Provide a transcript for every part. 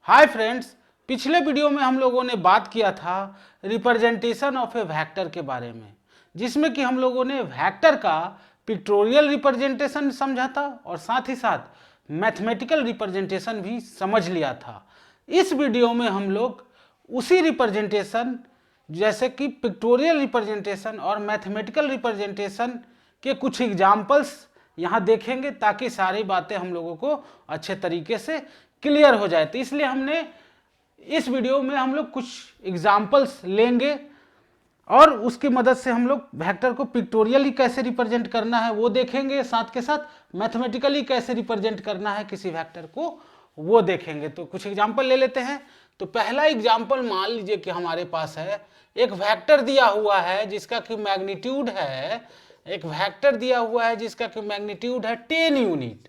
Hi friends, पिछले video में हम लोगों ने बात किया था रिप्रेजेंटेशन ऑफ ए वेक्टर के बारे में, जिसमें कि हम लोगों ने वेक्टर का पिक्टोरियल रिप्रेजेंटेशन समझा था और साथ ही साथ मैथमेटिकल रिप्रेजेंटेशन भी समझ लिया था। इस वीडियो में हम लोग उसी रिप्रेजेंटेशन जैसे कि पिक्टोरियल रिप्रेजेंटेशन और मैथमेटिकल रिप्रेजेंटेशन के कुछ एग्जाम्पल्स यहाँ देखेंगे ताकि सारी बातें हम लोगों को अच्छे तरीके से क्लियर हो जाए। तो इसलिए हमने इस वीडियो में हम लोग कुछ एग्जाम्पल्स लेंगे और उसकी मदद से हम लोग वेक्टर को पिक्टोरियली कैसे रिप्रेजेंट करना है वो देखेंगे, साथ के साथ मैथमेटिकली कैसे रिप्रेजेंट करना है किसी वेक्टर को वो देखेंगे। तो कुछ एग्जाम्पल ले लेते हैं। तो पहला एग्जाम्पल मान लीजिए कि हमारे पास है एक वेक्टर दिया हुआ है जिसका कि मैग्नीट्यूड है, एक वेक्टर दिया हुआ है जिसका कि मैग्नीट्यूड है 10 यूनिट।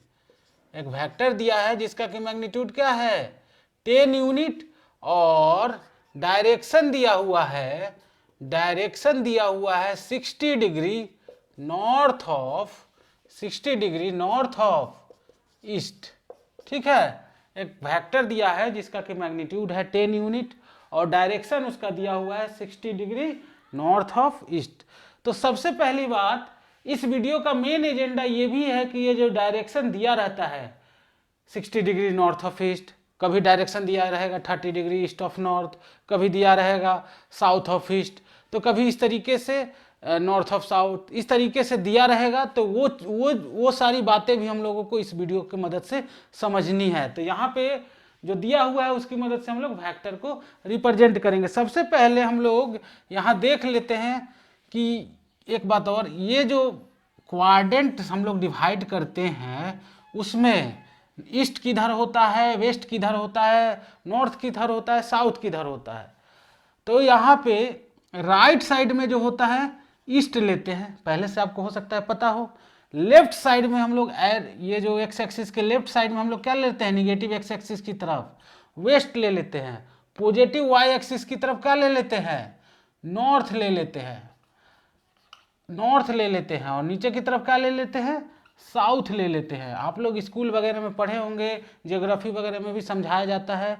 एक वेक्टर दिया है जिसका कि मैग्नीट्यूड क्या है 10 यूनिट और डायरेक्शन दिया हुआ है 60 डिग्री नॉर्थ ऑफ ईस्ट। ठीक है, एक वेक्टर दिया है जिसका कि मैग्नीट्यूड है 10 यूनिट और डायरेक्शन उसका दिया हुआ है 60 डिग्री नॉर्थ ऑफ ईस्ट। तो सबसे पहली बात, इस वीडियो का मेन एजेंडा ये भी है कि ये जो डायरेक्शन दिया रहता है 60 डिग्री नॉर्थ ऑफ ईस्ट, कभी डायरेक्शन दिया रहेगा 30 डिग्री ईस्ट ऑफ नॉर्थ, कभी दिया रहेगा साउथ ऑफ ईस्ट, तो कभी इस तरीके से नॉर्थ ऑफ साउथ, इस तरीके से दिया रहेगा। तो वो सारी बातें भी हम लोगों को इस वीडियो की मदद से समझनी है। तो यहाँ पे जो दिया हुआ है उसकी मदद से हम लोग वेक्टर को रिप्रेजेंट करेंगे। सबसे पहले हम लोग यहाँ देख लेते हैं कि एक बात और, ये जो क्वाड्रेंट हम लोग डिवाइड करते हैं उसमें ईस्ट किधर होता है, वेस्ट किधर होता है, नॉर्थ किधर होता है, साउथ किधर होता है। तो यहाँ पे राइट साइड में जो होता है ईस्ट लेते हैं, पहले से आपको हो सकता है पता हो। लेफ्ट साइड में हम लोग ये जो एक्स एक्सिस के लेफ्ट साइड में हम लोग क्या लेते हैं, निगेटिव एक्स एक्सिस की तरफ वेस्ट ले लेते हैं। पॉजिटिव वाई एक्सिस की तरफ क्या ले लेते हैं, नॉर्थ ले लेते हैं और नीचे की तरफ क्या ले लेते हैं, साउथ ले लेते हैं। आप लोग स्कूल वगैरह में पढ़े होंगे, जियोग्राफी वगैरह में भी समझाया जाता है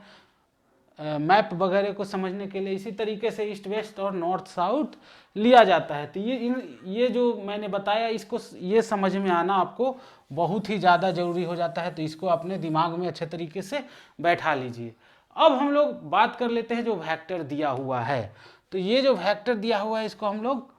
मैप वगैरह को समझने के लिए, इसी तरीके से ईस्ट वेस्ट और नॉर्थ साउथ लिया जाता है। तो ये जो मैंने बताया इसको ये समझ में आना आपको बहुत ही ज़्यादा ज़रूरी हो जाता है। तो इसको अपने दिमाग में अच्छे तरीके से बैठा लीजिए। अब हम लोग बात कर लेते हैं जो वेक्टर दिया हुआ है। तो ये जो वेक्टर दिया हुआ है इसको हम लोग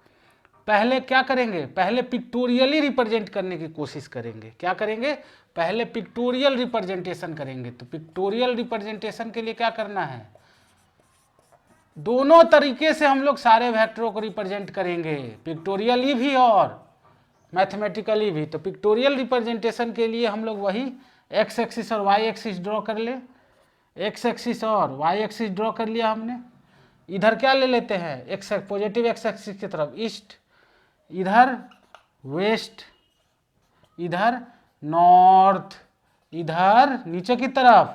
पहले क्या करेंगे, पहले पिक्टोरियली रिप्रेजेंट करने की कोशिश करेंगे। क्या करेंगे, पहले पिक्टोरियल रिप्रेजेंटेशन करेंगे। तो पिक्टोरियल रिप्रेजेंटेशन के लिए क्या करना है, दोनों तरीके से हम लोग सारे वेक्टरों को रिप्रेजेंट करेंगे, पिक्टोरियली भी और मैथमेटिकली भी। तो पिक्टोरियल रिप्रेजेंटेशन के लिए हम लोग वही एक्स एक्सिस और वाई एक्सिस ड्रॉ कर ले। एक्स एक्सिस और वाई एक्सिस ड्रॉ कर लिया हमने। इधर क्या ले लेते हैं, एक्स पॉजिटिव एक्स एक्सिस की तरफ ईस्ट, इधर वेस्ट, इधर नॉर्थ, इधर नीचे की तरफ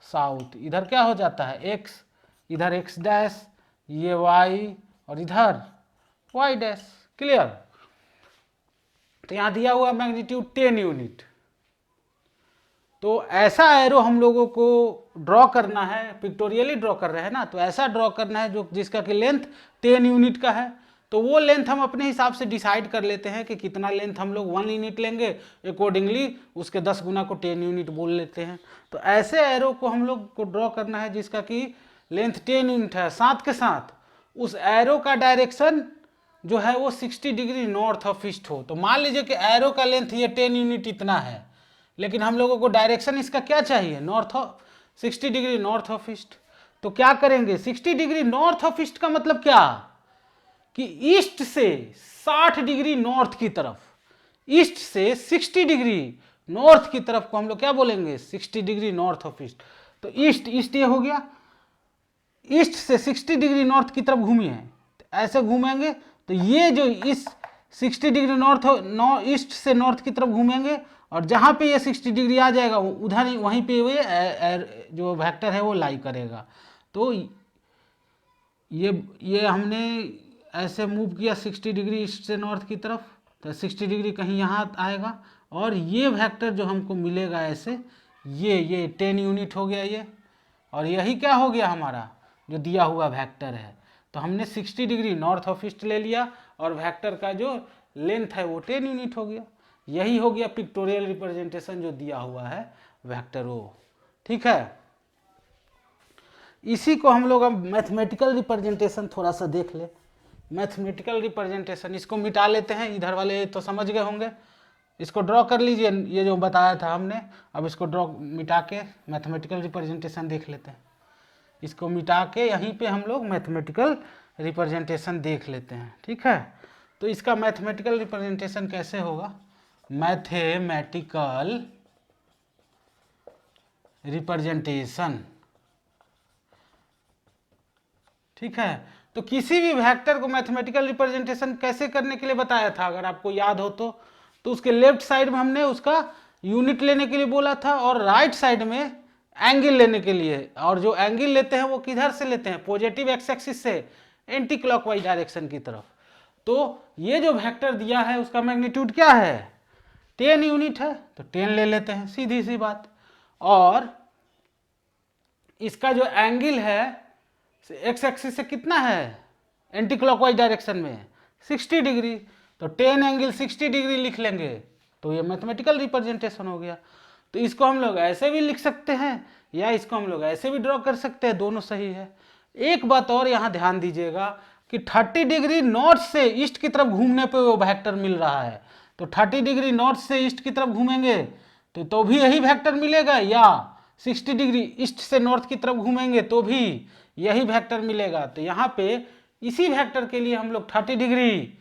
साउथ। इधर क्या हो जाता है एक्स, इधर एक्स डैश, ये वाई और इधर वाई डैश। क्लियर। तो यहां दिया हुआ मैग्नीट्यूड 10 यूनिट। तो ऐसा एरो हम लोगों को ड्रॉ करना है, पिक्टोरियली ड्रॉ कर रहे हैं ना, तो ऐसा ड्रॉ करना है जो जिसका कि लेंथ 10 यूनिट का है। तो वो लेंथ हम अपने हिसाब से डिसाइड कर लेते हैं कि कितना लेंथ हम लोग 1 यूनिट लेंगे, अकॉर्डिंगली उसके 10 गुना को 10 यूनिट बोल लेते हैं। तो ऐसे एरो को हम लोग को ड्रॉ करना है जिसका कि लेंथ 10 यूनिट है। साथ के साथ उस एरो का डायरेक्शन जो है वो 60 डिग्री नॉर्थ ऑफ ईस्ट हो। तो मान लीजिए कि एरो का लेंथ ये 10 यूनिट इतना है, लेकिन हम लोगों को डायरेक्शन इसका क्या चाहिए, 60 डिग्री नॉर्थ ऑफ ईस्ट। तो क्या करेंगे, 60 डिग्री नॉर्थ ऑफ ईस्ट का मतलब क्या कि ईस्ट से 60 डिग्री नॉर्थ की तरफ, ईस्ट से 60 डिग्री नॉर्थ की तरफ को हम लोग क्या बोलेंगे, 60 डिग्री नॉर्थ ऑफ ईस्ट। तो ईस्ट ये हो गया, ईस्ट से 60 डिग्री नॉर्थ की तरफ घूमिए, ऐसे घूमेंगे तो ये जो इस 60 डिग्री ईस्ट से नॉर्थ की तरफ घूमेंगे और जहां पे ये 60 डिग्री आ जाएगा उधर ही वहीं पे ये जो वेक्टर है वो लाई करेगा। तो ये हमने ऐसे मूव किया 60 डिग्री ईस्ट से नॉर्थ की तरफ, तो 60 डिग्री कहीं यहाँ आएगा और ये वेक्टर जो हमको मिलेगा ऐसे, ये 10 यूनिट हो गया ये, और यही क्या हो गया हमारा जो दिया हुआ वेक्टर है। तो हमने 60 डिग्री नॉर्थ ऑफ ईस्ट ले लिया और वेक्टर का जो लेंथ है वो 10 यूनिट हो गया। यही हो गया पिक्टोरियल रिप्रेजेंटेशन जो दिया हुआ है वेक्टर ओ। ठीक है, इसी को हम लोग अब मैथमेटिकल रिप्रेजेंटेशन थोड़ा सा देख ले। मैथमेटिकल रिप्रेजेंटेशन, इसको मिटा लेते हैं, इधर वाले तो समझ गए होंगे। इसको ड्रॉ कर लीजिए, ये जो बताया था हमने। अब इसको ड्रॉ मिटा के मैथमेटिकल रिप्रेजेंटेशन देख लेते हैं। इसको मिटा के यहीं पे हम लोग मैथमेटिकल रिप्रेजेंटेशन देख लेते हैं। ठीक है, तो इसका मैथमेटिकल रिप्रेजेंटेशन कैसे होगा? मैथमेटिकल रिप्रेजेंटेशन, ठीक है। तो किसी भी वेक्टर को मैथमेटिकल रिप्रेजेंटेशन कैसे करने के लिए बताया था, अगर आपको याद हो तो उसके लेफ्ट साइड में हमने उसका यूनिट लेने के लिए बोला था और राइट साइड में एंगल लेने के लिए। और जो एंगल लेते हैं वो किधर से लेते हैं? पॉजिटिव एक्स एक्सिस से एंटी क्लॉकवाइज डायरेक्शन की तरफ। तो ये जो वेक्टर दिया है उसका मैग्नीट्यूड क्या है? 10 यूनिट है, तो 10 ले लेते हैं, सीधी सी बात। और इसका जो एंगल है एक्स एक्सिस से कितना है एंटी क्लॉकवाइज डायरेक्शन में? 60 डिग्री। तो 10 एंगल 60 डिग्री लिख लेंगे, तो ये मैथमेटिकल रिप्रेजेंटेशन हो गया। तो इसको हम लोग ऐसे भी लिख सकते हैं या इसको हम लोग ऐसे भी ड्रॉ कर सकते हैं, दोनों सही है। एक बात और यहाँ ध्यान दीजिएगा कि 30 डिग्री नॉर्थ से ईस्ट की तरफ घूमने पे वो वेक्टर मिल रहा है। तो 30 डिग्री नॉर्थ से ईस्ट की तरफ घूमेंगे तो भी यही वेक्टर मिलेगा, या 60 डिग्री ईस्ट से नॉर्थ की तरफ घूमेंगे तो भी यही वेक्टर मिलेगा। तो यहाँ पे इसी वेक्टर के लिए हम लोग 30 डिग्री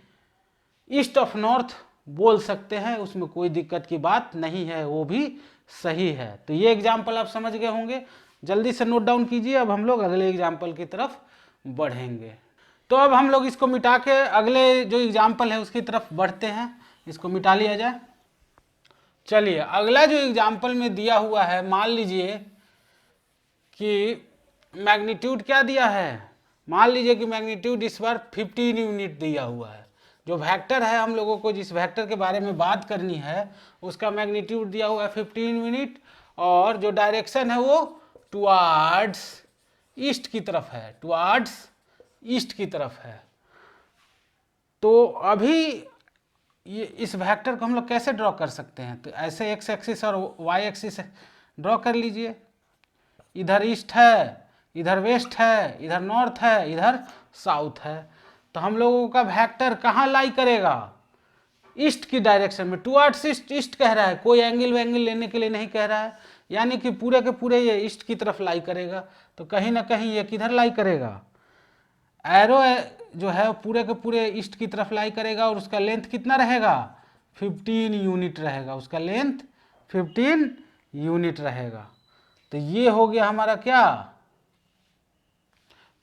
ईस्ट ऑफ नॉर्थ बोल सकते हैं, उसमें कोई दिक्कत की बात नहीं है, वो भी सही है। तो ये एग्जाम्पल आप समझ गए होंगे, जल्दी से नोट डाउन कीजिए। अब हम लोग अगले एग्जाम्पल की तरफ बढ़ेंगे। तो अब हम लोग इसको मिटा के अगले जो एग्जाम्पल है उसकी तरफ बढ़ते हैं। इसको मिटा लिया जाए। चलिए, अगला जो एग्जाम्पल में दिया हुआ है, मान लीजिए कि मैग्नीट्यूड क्या दिया है? मान लीजिए कि मैग्नीट्यूड इस बार 15 यूनिट दिया हुआ है। जो वेक्टर है, हम लोगों को जिस वेक्टर के बारे में बात करनी है उसका मैग्नीट्यूड दिया हुआ है 15 यूनिट, और जो डायरेक्शन है वो टुवार्ड्स ईस्ट की तरफ है, टुवार्ड्स ईस्ट की तरफ है। तो अभी ये इस वेक्टर को हम लोग कैसे ड्रॉ कर सकते हैं? तो ऐसे एक्स एक्सिस और वाई एक्सिस ड्रॉ कर लीजिए। इधर ईस्ट है, इधर वेस्ट है, इधर नॉर्थ है, इधर साउथ है। तो हम लोगों का वेक्टर कहाँ लाई करेगा? ईस्ट की डायरेक्शन में, टुवर्ड्स ईस्ट। ईस्ट कह रहा है, कोई एंगल वेंगल लेने के लिए नहीं कह रहा है, यानी कि पूरे के पूरे ये ईस्ट की तरफ लाई करेगा। तो कहीं ना कहीं ये किधर लाई करेगा? एरो जो है पूरे के पूरे ईस्ट की तरफ लाई करेगा, और उसका लेंथ कितना रहेगा? 15 यूनिट रहेगा। उसका लेंथ 15 यूनिट रहेगा। तो ये हो गया हमारा क्या?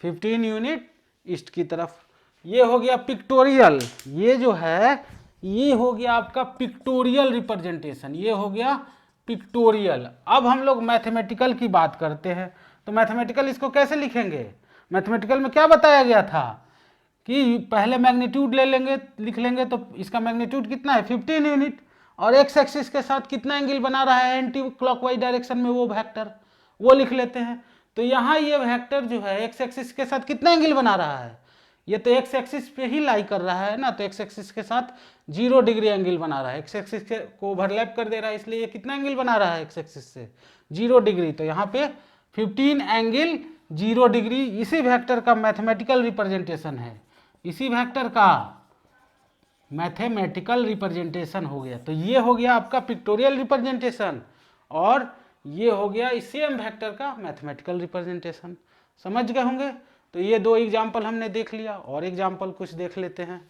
15 यूनिट ईस्ट की तरफ। ये हो गया पिक्टोरियल। ये जो है ये हो गया आपका पिक्टोरियल रिप्रेजेंटेशन, ये हो गया पिक्टोरियल। अब हम लोग मैथमेटिकल की बात करते हैं। तो मैथमेटिकल इसको कैसे लिखेंगे? मैथमेटिकल में क्या बताया गया था कि पहले मैग्नीट्यूड ले लेंगे, लिख लेंगे। तो इसका मैग्नीट्यूड कितना है? 15 यूनिट। और एक्स एक्सिस के साथ कितना एंगल बना रहा है एंटी क्लॉकवाइज डायरेक्शन में, वो वेक्टर वो लिख लेते हैं। तो यहाँ ये वेक्टर जो है एक्स एक्सिस के साथ कितना एंगल बना रहा है? ये तो एक्स एक्सिस पे ही लाई कर रहा है ना, तो एक्स एक्सिस के साथ 0 डिग्री एंगल बना रहा है। एक्स एक्सिस को ओवरलैप कर दे रहा है, इसलिए ये कितना एंगल बना रहा है एक्स एक्सिस से? 0 डिग्री। तो यहाँ पे 15 एंगल 0 डिग्री इसी वेक्टर का मैथमेटिकल रिप्रेजेंटेशन है, इसी वेक्टर का मैथमेटिकल रिप्रेजेंटेशन हो गया। तो ये हो गया आपका पिक्टोरियल रिप्रेजेंटेशन, और ये हो गया इस सेम वेक्टर का मैथमेटिकल रिप्रेजेंटेशन। समझ गए होंगे। तो ये दो एग्जाम्पल हमने देख लिया, और एग्जाम्पल कुछ देख लेते हैं।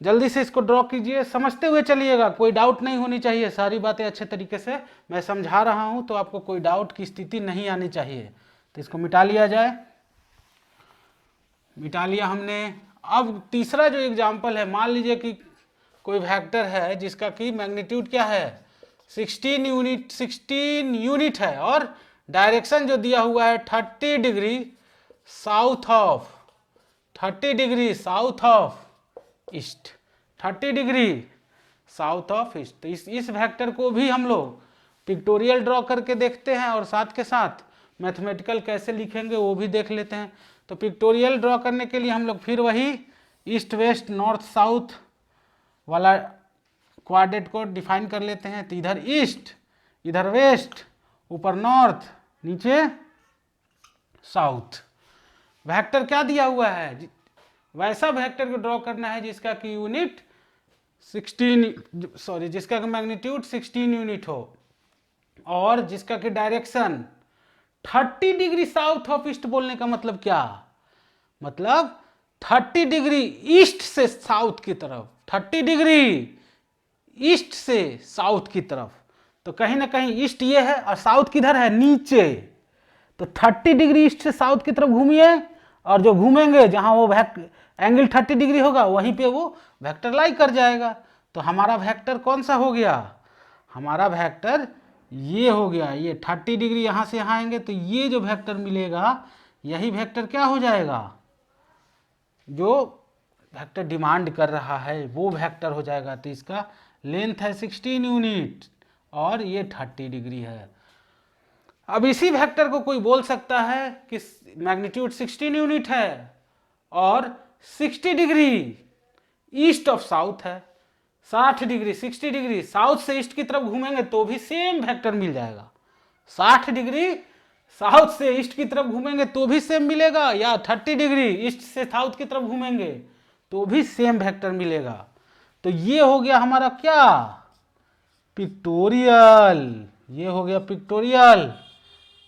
जल्दी से इसको ड्रॉ कीजिए, समझते हुए चलिएगा, कोई डाउट नहीं होनी चाहिए। सारी बातें अच्छे तरीके से मैं समझा रहा हूं, तो आपको कोई डाउट की स्थिति नहीं आनी चाहिए। तो इसको मिटा लिया जाए। मिटा लिया हमने। अब तीसरा जो एग्जाम्पल है, मान लीजिए कि कोई वेक्टर है जिसका कि मैग्नीट्यूड क्या है? 16 यूनिट है, और डायरेक्शन जो दिया हुआ है 30 degree south of, 30 degree south of east, 30 degree south of east. तो इस वेक्टर को भी हम लोग पिक्टोरियल ड्रॉ करके देखते हैं, और साथ के साथ मैथमेटिकल कैसे लिखेंगे वो भी देख लेते हैं। तो पिक्टोरियल ड्रॉ करने के लिए हम लोग फिर वही ईस्ट वेस्ट नॉर्थ साउथ वाला क्वाड्रेंट को डिफाइन कर लेते हैं। तो इधर ईस्ट, इधर वेस्ट, ऊपर नॉर्थ, नीचे साउथ। वेक्टर क्या दिया हुआ है, वैसा वेक्टर को ड्रॉ करना है जिसका कि यूनिट 16 जिसका कि मैग्नीट्यूड 16 यूनिट हो और जिसका कि direction 30 degree south of east. बोलने का मतलब क्या, मतलब 30 डिग्री ईस्ट से साउथ की तरफ, 30 डिग्री ईस्ट से साउथ की तरफ। तो कहीं ना कहीं ईस्ट ये है और साउथ किधर है, नीचे। तो 30 डिग्री ईस्ट से साउथ की तरफ घूमिए और जो घूमेंगे जहां वो एंगल 30 डिग्री होगा वहीं पे वो वेक्टर लाई कर जाएगा। तो हमारा वेक्टर कौन सा हो गया, हमारा वेक्टर ये हो गया। ये 30 डिग्री यहां से यहां आएंगे तो ये जो वेक्टर मिलेगा यही वेक्टर क्या हो जाएगा, जो वेक्टर डिमांड कर रहा है वो वेक्टर हो जाएगा। तो इसका लेंथ है 16 यूनिट और ये 30 डिग्री है। अब इसी वेक्टर को कोई बोल सकता है कि मैग्नीट्यूड 16 यूनिट है और 60 डिग्री ईस्ट ऑफ साउथ है। 60 डिग्री 60 डिग्री साउथ से ईस्ट की तरफ घूमेंगे तो भी सेम वेक्टर मिल जाएगा। 60 डिग्री साउथ से ईस्ट की तरफ घूमेंगे तो भी सेम मिलेगा, या 30 डिग्री ईस्ट से साउथ की तरफ घूमेंगे तो भी सेम वेक्टर मिलेगा। तो ये हो गया हमारा क्या, पिक्टोरियल। ये हो गया पिक्टोरियल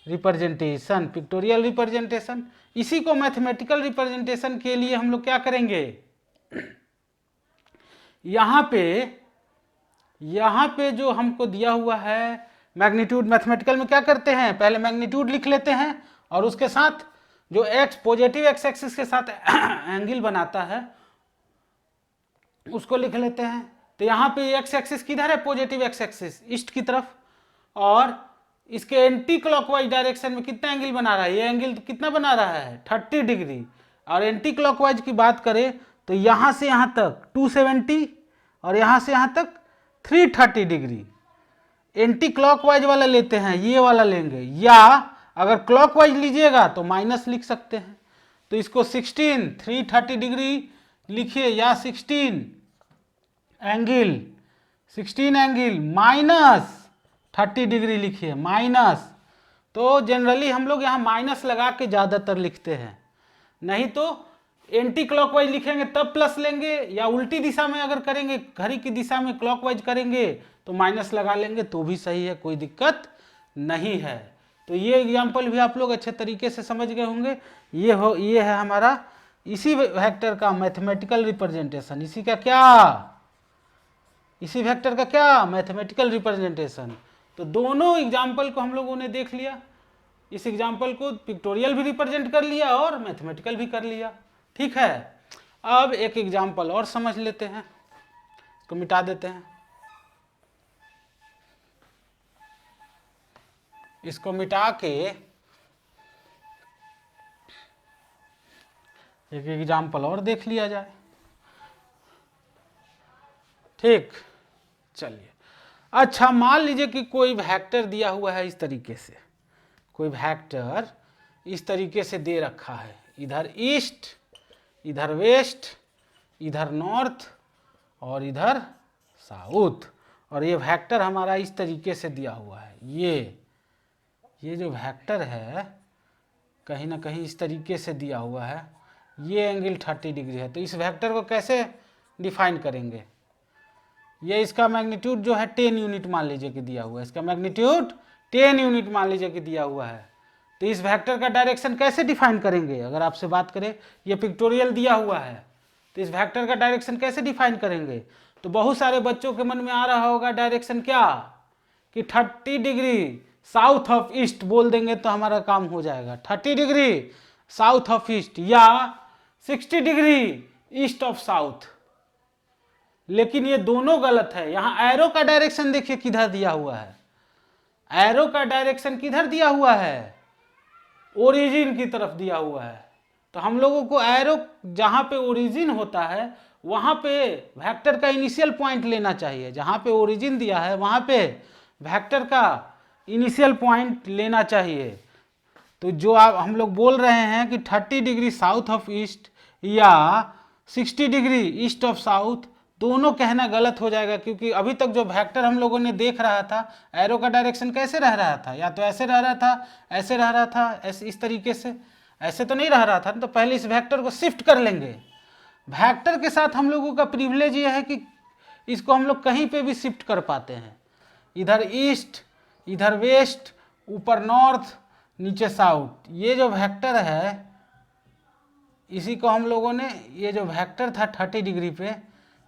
रिप्रेजेंटेशन, पिक्टोरियल रिप्रेजेंटेशन। इसी को मैथमेटिकल रिप्रेजेंटेशन के लिए हम लोग क्या करेंगे, यहां पे जो हमको दिया हुआ है मैग्नीट्यूड, मैथमेटिकल में क्या करते हैं, पहले मैग्नीट्यूड लिख लेते हैं और उसके साथ जो एक्स पॉजिटिव एक्स एक्सिस के साथ एंगल बनाता है उसको लिख लेते हैं। तो यहाँ पे एक्स एक्सिस किधर है, पॉजिटिव एक्स एक्सिस ईस्ट की तरफ, और इसके एंटी क्लॉकवाइज डायरेक्शन में कितना एंगल बना रहा है, ये एंगल कितना बना रहा है 30 डिग्री। और एंटी क्लॉकवाइज की बात करें तो यहाँ से यहाँ तक 270 और यहाँ से यहाँ तक 330 डिग्री। एंटी क्लॉकवाइज वाला लेते हैं, ये वाला लेंगे, या अगर क्लॉकवाइज लीजिएगा तो माइनस लिख सकते हैं। तो इसको 16 330 डिग्री लिखिए, या 16 एंगल माइनस 30 डिग्री लिखिए, माइनस। तो जनरली हम लोग यहाँ माइनस लगा के ज़्यादातर लिखते हैं, नहीं तो एंटी क्लॉकवाइज लिखेंगे तब प्लस लेंगे, या उल्टी दिशा में अगर करेंगे, घड़ी की दिशा में क्लॉकवाइज करेंगे तो माइनस लगा लेंगे तो भी सही है, कोई दिक्कत नहीं है। तो ये एग्जाम्पल भी आप लोग अच्छे तरीके से समझ गए होंगे। ये है हमारा इसी वेक्टर का मैथमेटिकल रिप्रेजेंटेशन, इसी वेक्टर का क्या मैथमेटिकल रिप्रेजेंटेशन। तो दोनों एग्जाम्पल को हम लोगों ने देख लिया, इस एग्जाम्पल को पिक्टोरियल भी रिप्रेजेंट कर लिया और मैथमेटिकल भी कर लिया, ठीक है। अब एक एग्जाम्पल और समझ लेते हैं, इसको मिटा देते हैं, इसको मिटा के एक एग्जाम्पल और देख लिया जाए, ठीक। चलिए, अच्छा मान लीजिए कि कोई वेक्टर दिया हुआ है इस तरीके से, कोई वेक्टर इस तरीके से दे रखा है, इधर ईस्ट, इधर वेस्ट, इधर नॉर्थ और इधर साउथ। और ये वेक्टर हमारा इस तरीके से दिया हुआ है, ये जो वेक्टर है कहीं ना कहीं इस तरीके से दिया हुआ है, ये एंगल 30 डिग्री है। तो इस वेक्टर को कैसे डिफाइन करेंगे, ये इसका मैग्नीट्यूड जो है 10 यूनिट मान लीजिए कि दिया हुआ है, इसका मैग्नीट्यूड 10 यूनिट मान लीजिए कि दिया हुआ है। तो इस वेक्टर का डायरेक्शन कैसे डिफाइन करेंगे, अगर आपसे बात करें ये पिक्टोरियल दिया हुआ है तो इस वेक्टर का डायरेक्शन कैसे डिफाइन करेंगे। तो बहुत सारे बच्चों के मन में आ रहा होगा डायरेक्शन क्या, कि 30 डिग्री साउथ ऑफ ईस्ट बोल देंगे तो हमारा काम हो जाएगा, 30 डिग्री साउथ ऑफ ईस्ट या 60 डिग्री ईस्ट ऑफ साउथ। लेकिन ये दोनों गलत है। यहाँ एरो का डायरेक्शन देखिए किधर दिया हुआ है, एरो का डायरेक्शन किधर दिया हुआ है, ओरिजिन की तरफ दिया हुआ है। तो हम लोगों को एरो जहाँ पे ओरिजिन होता है वहाँ पे वेक्टर का इनिशियल पॉइंट लेना चाहिए, जहाँ पे ओरिजिन दिया है वहाँ पे वेक्टर का इनिशियल पॉइंट लेना चाहिए। तो जो आप हम लोग बोल रहे हैं कि 30 डिग्री साउथ ऑफ ईस्ट या 60 डिग्री ईस्ट ऑफ साउथ, दोनों कहना गलत हो जाएगा, क्योंकि अभी तक जो वेक्टर हम लोगों ने देख रहा था, एरो का डायरेक्शन कैसे रह रहा था, या तो ऐसे रह रहा था, ऐसे रह रहा था, ऐसे इस तरीके से, ऐसे तो नहीं रह रहा था। तो पहले इस वेक्टर को शिफ्ट कर लेंगे। वेक्टर के साथ हम लोगों का प्रिविलेज ये है कि इसको हम लोग कहीं पे भी शिफ्ट कर पाते हैं, इधर ईस्ट, इधर वेस्ट, ऊपर नॉर्थ, नीचे साउथ। ये जो वेक्टर है इसी को हम लोगों ने, ये जो वेक्टर था 30 डिग्री पे,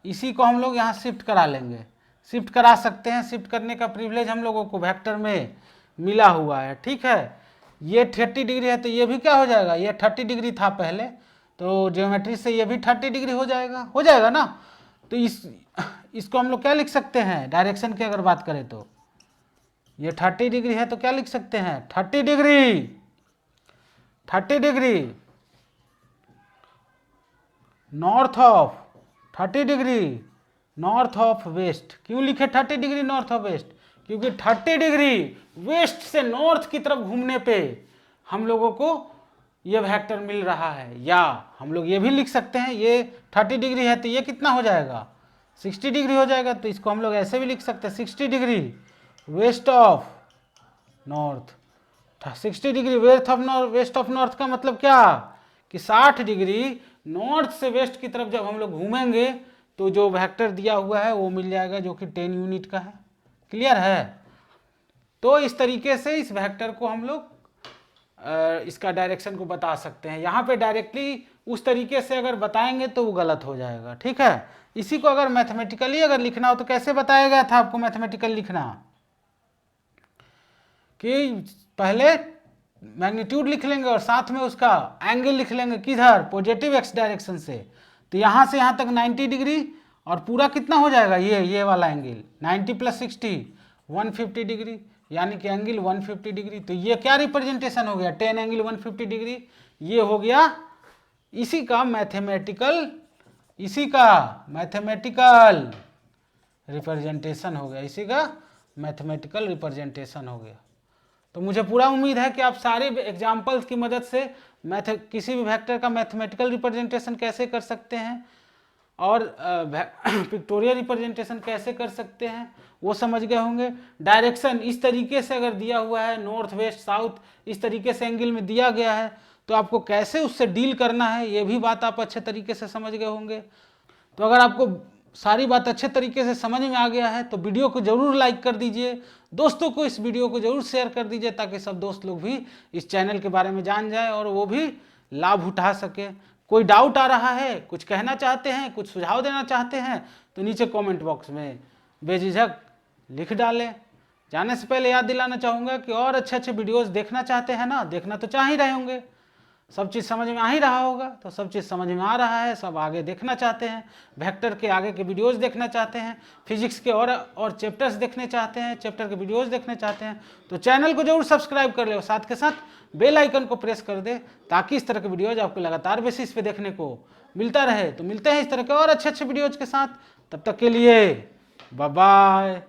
इसी को हम लोग यहाँ शिफ्ट करा लेंगे, शिफ्ट करा सकते हैं। शिफ्ट करने का प्रिविलेज हम लोगों को वेक्टर में मिला हुआ है, ठीक है। ये 30 डिग्री है तो ये भी क्या हो जाएगा, ये 30 डिग्री था पहले, तो ज्योमेट्री से ये भी 30 डिग्री हो जाएगा ना। तो इसको हम लोग क्या लिख सकते हैं, डायरेक्शन की अगर बात करें तो ये 30 डिग्री है तो क्या लिख सकते हैं, 30 degree north of, 30 degree north of west. क्यों लिखे 30 डिग्री नॉर्थ ऑफ वेस्ट, क्योंकि 30 डिग्री वेस्ट से नॉर्थ की तरफ घूमने पे हम लोगों को ये वेक्टर मिल रहा है। या हम लोग ये भी लिख सकते हैं, ये 30 डिग्री है तो ये कितना हो जाएगा, 60 डिग्री हो जाएगा। तो इसको हम लोग ऐसे भी लिख सकते हैं, 60 degree west of north. 60 degree west of north का मतलब क्या, कि 60 डिग्री नॉर्थ से वेस्ट की तरफ जब हम लोग घूमेंगे तो जो वेक्टर दिया हुआ है वो मिल जाएगा, जो कि 10 यूनिट का है। क्लियर है। तो इस तरीके से इस वेक्टर को हम लोग इसका डायरेक्शन को बता सकते हैं। यहाँ पे डायरेक्टली उस तरीके से अगर बताएंगे तो वो गलत हो जाएगा, ठीक है। इसी को अगर मैथमेटिकली अगर लिखना हो तो कैसे बताया गया था आपको मैथमेटिकल लिखना, कि पहले मैग्नीट्यूड लिख लेंगे और साथ में उसका एंगल लिख लेंगे, किधर, पॉजिटिव एक्स डायरेक्शन से। तो यहाँ से यहाँ तक 90 डिग्री और पूरा कितना हो जाएगा, ये वाला एंगल 90 + 60 150 डिग्री, यानी कि एंगल 150 डिग्री। तो ये क्या रिप्रेजेंटेशन हो गया, 10 एंगल 150 डिग्री। ये हो गया इसी का मैथमेटिकल रिप्रेजेंटेशन हो गया, इसी का मैथमेटिकल रिप्रेजेंटेशन हो गया। तो मुझे पूरा उम्मीद है कि आप सारे एग्जाम्पल्स की मदद से किसी भी वेक्टर का मैथमेटिकल रिप्रेजेंटेशन कैसे कर सकते हैं और पिक्टोरियल रिप्रेजेंटेशन कैसे कर सकते हैं वो समझ गए होंगे। डायरेक्शन इस तरीके से अगर दिया हुआ है, नॉर्थ वेस्ट साउथ इस तरीके से एंगल में दिया गया है, तो आपको कैसे उससे डील करना है ये भी बात आप अच्छे तरीके से समझ गए होंगे। तो अगर आपको सारी बात अच्छे तरीके से समझ में आ गया है तो वीडियो को जरूर लाइक कर दीजिए, दोस्तों को इस वीडियो को जरूर शेयर कर दीजिए, ताकि सब दोस्त लोग भी इस चैनल के बारे में जान जाए और वो भी लाभ उठा सके। कोई डाउट आ रहा है, कुछ कहना चाहते हैं, कुछ सुझाव देना चाहते हैं, तो नीचे कमेंट बॉक्स में बेझिझक लिख डालें। जाने से पहले याद दिलाना चाहूँगा कि और अच्छे अच्छे वीडियोस देखना चाहते हैं ना, देखना तो चाह ही रहे होंगे, सब चीज़ समझ में आ ही रहा होगा। तो सब चीज़ समझ में आ रहा है, सब आगे देखना चाहते हैं, वेक्टर के आगे के वीडियोस देखना चाहते हैं, फिजिक्स के और चैप्टर्स देखने चाहते हैं, चैप्टर के वीडियोस देखने चाहते हैं, तो चैनल को जरूर सब्सक्राइब कर ले और साथ के साथ बेल आइकन को प्रेस कर दे, ताकि इस तरह के वीडियोज आपको लगातार बेसिस पे देखने को मिलता रहे। तो मिलते हैं इस तरह के और अच्छे अच्छे वीडियोज के साथ, तब तक के लिए बाय बाय।